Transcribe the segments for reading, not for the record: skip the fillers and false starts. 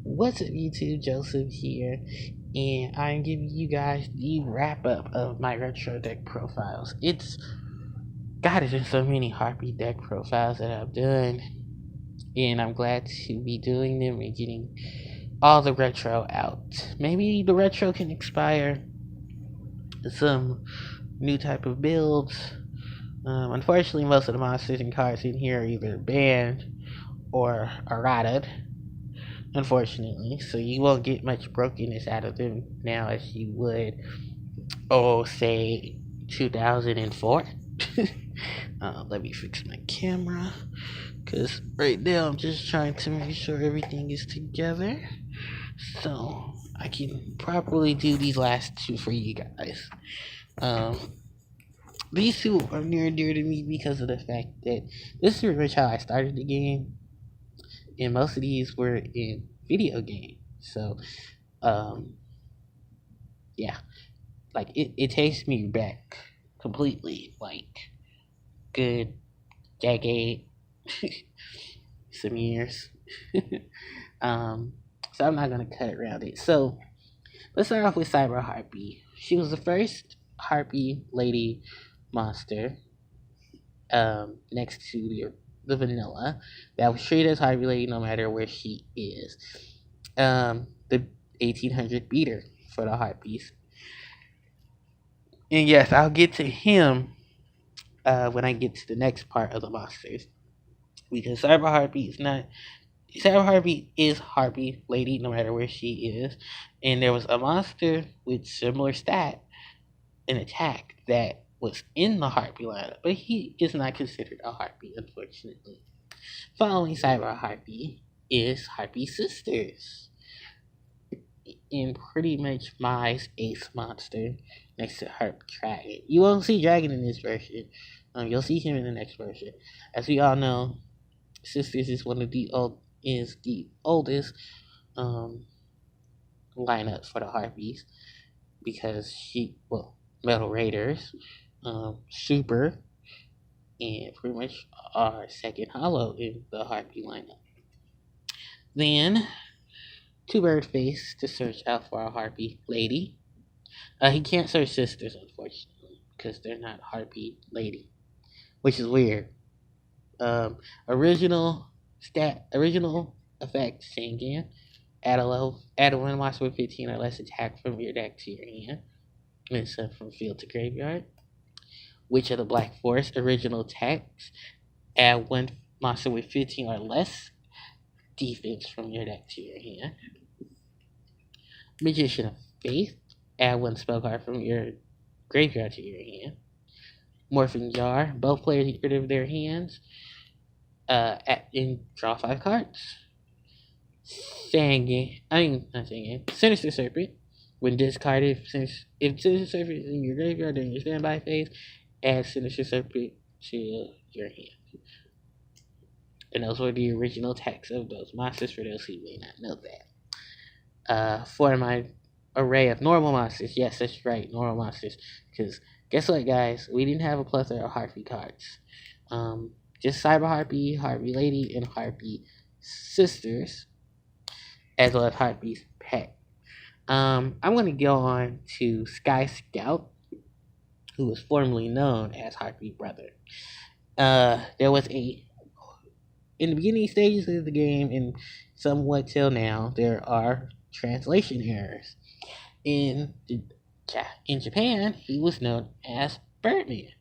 What's up, YouTube? Joseph here, and I'm giving you guys the wrap up of my retro deck profiles. There's been so many Harpy deck profiles that I've done, and I'm glad to be doing them and getting all the retro out. Maybe the retro can inspire some new type of builds. Unfortunately, most of the monsters and cards in here are either banned or errated, unfortunately, so you won't get much brokenness out of them now as you would, say 2004. Let me fix my camera, because right now I'm just trying to make sure everything is together so I can properly do these last two for you guys. These two are near and dear to me because of the fact that this is pretty much how I started the game, and most of these were in video games. So, yeah, like it takes me back completely, like good decade, some years. So I'm not gonna cut around it. So let's start off with Cyber Harpie. She was the first Harpie lady monster, next to the vanilla, that was treated as Harpie lady no matter where she is. The 1800 beater for the Harpies. And yes, I'll get to him when I get to the next part of the monsters, because Cyber Harpie is Harpie lady no matter where she is, and there was a monster with similar stat and attack that was in the Harpie lineup, but he is not considered a Harpie, unfortunately. Following Cyber Harpie is Harpie Sisters, and pretty much my ace monster next to Harp Dragon. You won't see Dragon in this version. You'll see him in the next version. As we all know, Sisters is the oldest lineup for the Harpies, because Metal Raiders, Super, and pretty much our second hollow in the Harpie lineup. Then Two Bird Face to search out for a Harpie lady. He can't search Sisters, unfortunately, because they're not Harpie lady, which is weird. Original effect Shangan. Add a one monster with 15 or less attack from your deck to your hand. And sent from field to graveyard. Witch of the Black Forest. Original attacks. Add one monster with 15 or less defense from your deck to your hand. Magician of Faith. Add one spell card from your graveyard to your hand. Morphing Jar. Both players get rid of their hands and draw 5 cards. Sinister Serpent. When discarded, if Sinister Serpent is in your graveyard during your standby phase, add Sinister Serpent to your hand. And those were the original attacks of those monsters, for those who may not know that. For my array of normal monsters, yes, that's right, normal monsters, because guess what, guys? We didn't have a plethora of Harpie cards. Just Cyber Harpie, Harpie Lady, and Harpie Sisters, as well as Harpie's Pet. I'm going to go on to Sky Scout, who was formerly known as Harpie Brother. There was in the beginning stages of the game, and somewhat till now, there are translation errors. In Japan, he was known as Birdman.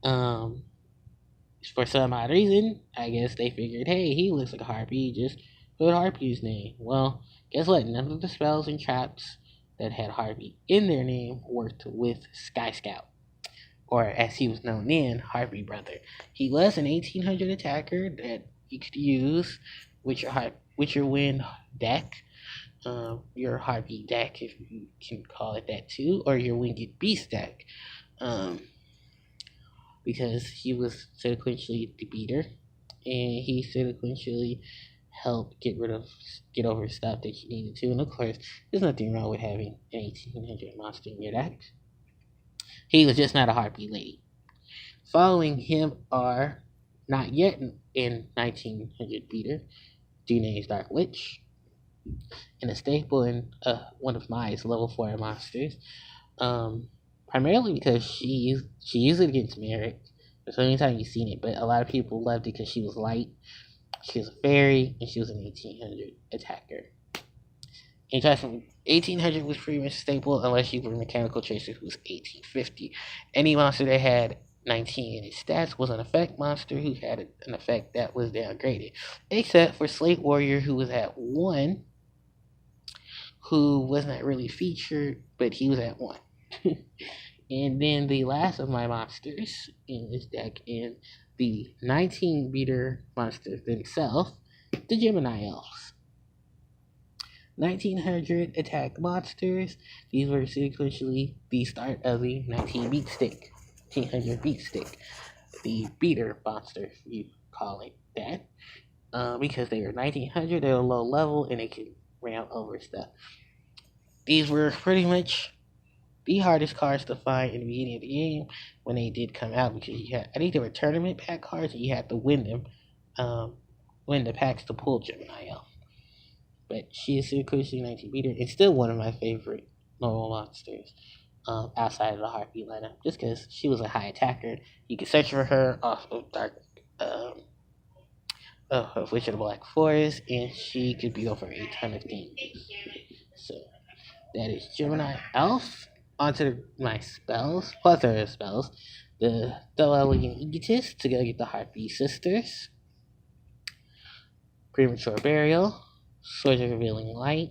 For some odd reason, I guess they figured, hey, he looks like a Harpie, just put Harpie's name. Well, guess what? None of the spells and traps that had Harpie in their name worked with Sky Scout, or as he was known then, Harpie Brother. He was an 1800 attacker that you could use with your Wind deck, your Harpie deck, if you can call it that too, or your Winged Beast deck, because he was sequentially the beater, and he sequentially helped get over stuff that you needed to. And of course, there's nothing wrong with having an 1800 monster in your deck. He was just not a Harpie lady. Following him are, not yet in 1900 beater, Dune's Dark Witch, and a staple in one of my level 4 monsters. Primarily because she usually gets Merrick. That's the only time you've seen it, but a lot of people loved it because she was light. She was a fairy, and she was an 1800 attacker. Anytime from 1800 was pretty much staple, unless you were Mechanical Tracer, who was 1850. Any monster that had 19 in its stats was an effect monster who had an effect that was downgraded, except for Slate Warrior, who was at 1, who was not really featured, but he was at 1. And then the last of my monsters in this deck, in the 19 meter monsters themselves, the Gemini Elves. 1900 attack monsters. These were sequentially the start of the 1900 beat stick. The beater monster, you call it that. Because they were 1900, they were low level, and they could ram over stuff. These were pretty much the hardest cards to find in the beginning of the game when they did come out, because you had, I think they were tournament pack cards, and you had to win them, win the packs to pull Gemini Elf. But she is sequentially 19 meter. It's still one of my favorite normal monsters, outside of the Harpie lineup, just because she was a high attacker. You could search for her off of of Witch of the Black Forest, and she could be over a ton of things. So that is Gemini Elf. Onto my spells, plethora of spells. The Double Elegant Egotist to go get the Harpie Sisters. Premature Burial. Swords of Revealing Light.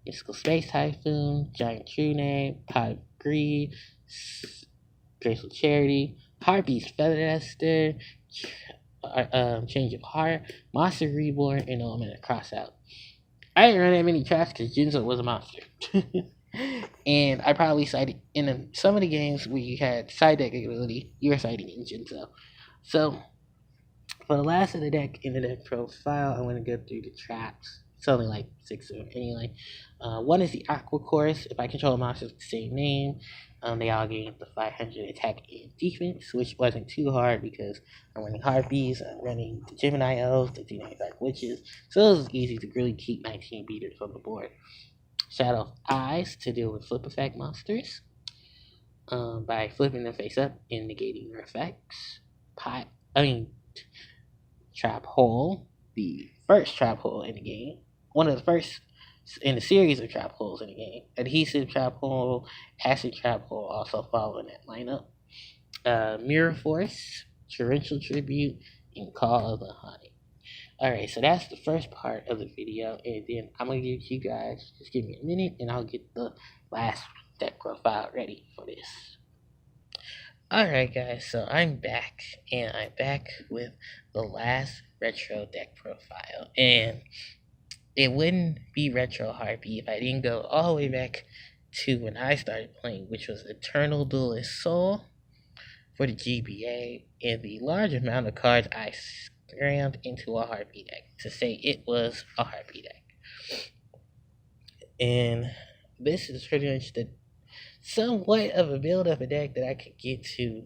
Mystical Space Typhoon. Giant True Pot of Greed. Graceful Charity. Harpie's Feather Duster. Change of Heart. Monster Reborn. And Element of Crossout. I didn't run that many traps because Jinzo was a monster. And I probably sided in some of the games where you had side deck ability, you were siding in Jinzo. So for the last of the deck in the deck profile, I'm going to go through the traps. It's only like 6 of them anyway. One is the Aqua Course. If I control a monster with the same name, they all gain up to 500 attack and defense, which wasn't too hard because I'm running Harpies, I'm running the Gemini Elves, the D9 Dark Witches, so it was easy to really keep 19 beaters on the board. Shadow of Eyes to deal with flip effect monsters, by flipping them face up and negating their effects. Trap Hole, the first trap hole in the game, one of the first in the series of trap holes in the game. Adhesive Trap Hole, Acid Trap Hole also following that lineup. Mirror Force, Torrential Tribute, and Call of the Haunted. Alright, so that's the first part of the video, and then I'm going to give you guys, just give me a minute, and I'll get the last deck profile ready for this. Alright guys, so I'm back, and I'm back with the last retro deck profile, and it wouldn't be retro Harpie if I didn't go all the way back to when I started playing, which was Eternal Duelist Soul for the GBA, and the large amount of cards I crammed into a Harpie deck to say it was a Harpie deck. And this is pretty much the somewhat of a build of a deck that I could get to,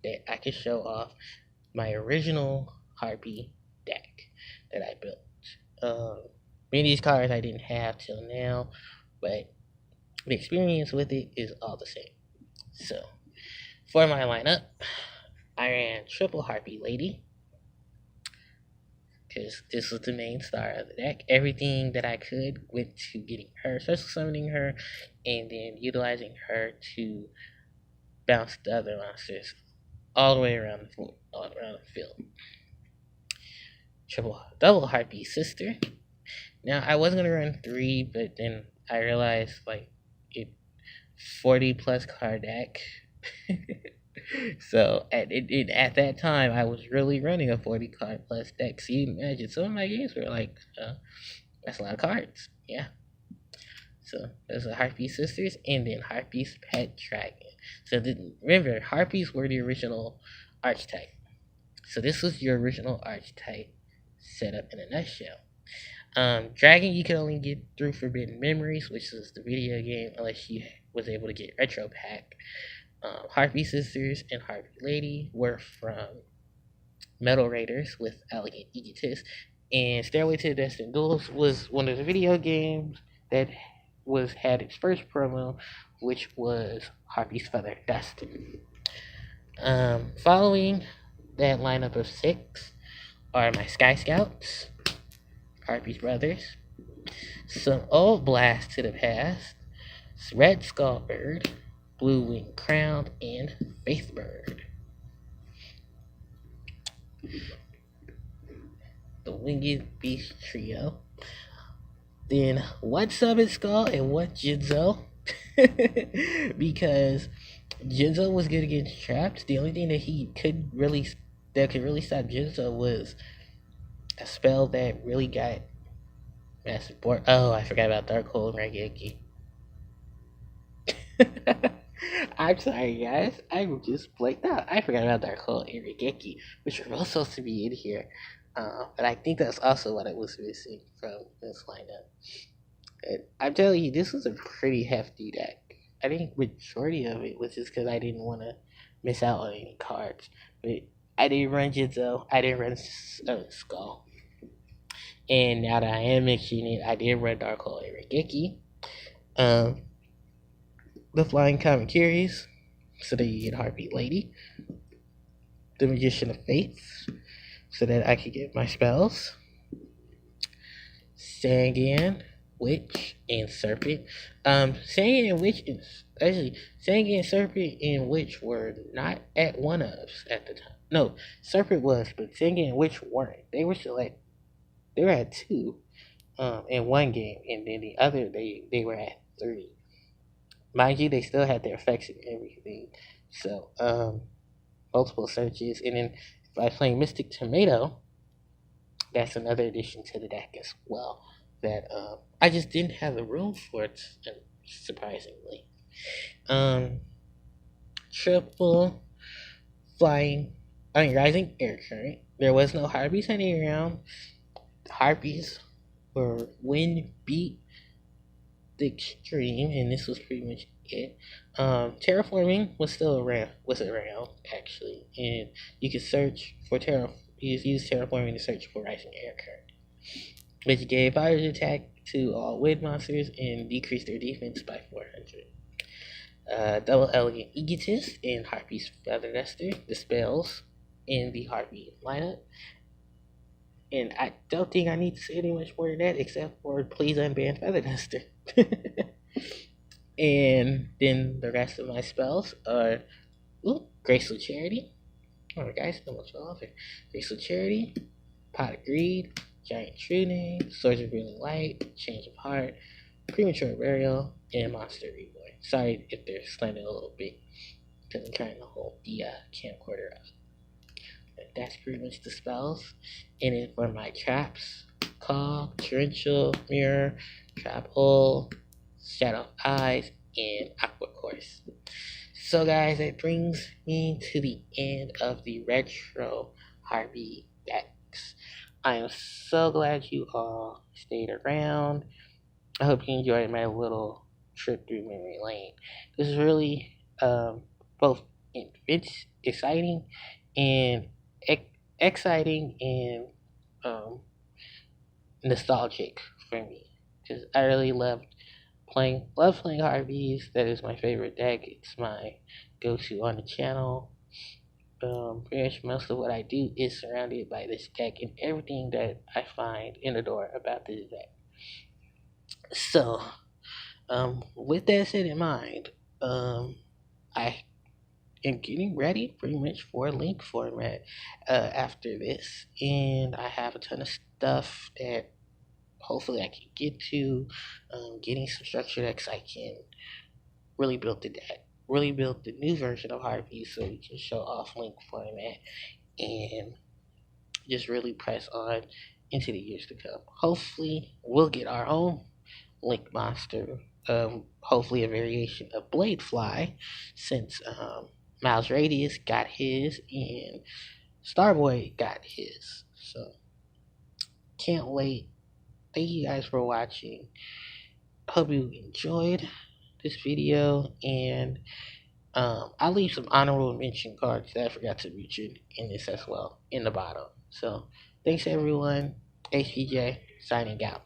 that I could show off my original Harpie deck that I built. Many of these cards I didn't have till now, but the experience with it is all the same. So for my lineup, I ran triple Harpie Lady, because this was the main star of the deck. Everything that I could went to getting her, special summoning her, and then utilizing her to bounce the other monsters all the way around the floor, all around the field. Double Harpie Sister. Now I was gonna run 3, but then I realized like it 40 plus card deck. So at that time, I was really running a 40 card plus deck. So you can imagine some of my games were like, that's a lot of cards. Yeah. So there's the Harpie Sisters, and then Harpie's Pet Dragon. So remember, Harpies were the original archetype. So this was your original archetype set up in a nutshell. Dragon you can only get through Forbidden Memories, which is the video game, unless you was able to get Retro Pack. Harpie Sisters and Harpie Lady were from Metal Raiders with Elegant Egotist, And Stairway to the Destined Duels was one of the video games that had its first promo, which was Harpie's Feather Dustin. Following that lineup of 6 are my Sky Scouts, Harpie's brothers, some Old Blast to the Past, Red Skullbird, Blue Wing Crown, and Faithbird. The Winged Beast Trio. Then what Summon Skull and what Jinzo? Because Jinzo was good against traps. The only thing that could really stop Jinzo was a spell that really got massive board. Oh, I forgot about Darkhold and Raigeki. I'm sorry, guys. I'm just blanked out. I forgot about Darkhold and Raigeki, which were both supposed to be in here. But I think that's also what I was missing from this lineup. And I'm telling you, this was a pretty hefty deck. I think majority of it was just because I didn't want to miss out on any cards. But I didn't run Jinzo. I didn't run Skull. And now that I am mentioning it, I did run Darkhold and Raigeki. The Flying Kamikiris, so that you get Harpie Lady. The Magician of Fates, so that I could get my spells. Sangan, Witch, and Serpent. Sangan and Witch Sangan, Serpent, and Witch were not at 1-ups at the time. No, Serpent was, but Sangan and Witch weren't. They were at 2 in one game, and then the other they were at 3. Mind you, they still had their effects and everything. So, multiple searches. And then if I play Mystic Tomato, that's another addition to the deck as well. That I just didn't have the room for it, surprisingly. Triple Rising Air Current. There was no Harpies hanging around. Harpies were wind beat the extreme, and this was pretty much it. Terraforming was around actually, and you could search for use terraforming to search for Rising Air Current, which gave fire attack to all wind monsters and decreased their defense by 400. Double Elegant Egotist and Harpie's Feather Duster, the spells in the Harpie lineup. And I don't think I need to say any much more than that, except for please unban Feather Duster. And then the rest of my spells are Graceful Charity. Oh, guys, so much off here. Graceful Charity, Pot of Greed, Giant True Name, Swords of Brilliant Light, Change of Heart, Premature Burial, and Monster Reborn. Sorry if they're slanted a little bit, because I'm trying to hold the camcorder up. That's pretty much the spells. And then for my traps, Call, Torrential, Mirror, Trap Hole, Shadow Eyes, and Aqua Course. So guys, that brings me to the end of the retro Harpie decks. I am so glad you all stayed around. I hope you enjoyed my little trip through memory lane. This is really both exciting and nostalgic for me, because I really love playing Harpies. That is my favorite deck. It's my go-to on the channel. Pretty much most of what I do is surrounded by this deck and everything that I find in the door about this deck. So, with that said in mind, I am getting ready pretty much for link format after this, and I have a ton of stuff that hopefully I can get to. Getting some structure decks, I can really build the deck, really build the new version of Harpies so we can show off link format and just really press on into the years to come. Hopefully we'll get our own link monster, hopefully a variation of Bladefly, since Miles Radius got his and Starboy got his. So can't wait. Thank you guys for watching. Hope you enjoyed this video, and I'll leave some honorable mention cards that I forgot to mention in this as well in the bottom. So thanks everyone. HPJ signing out.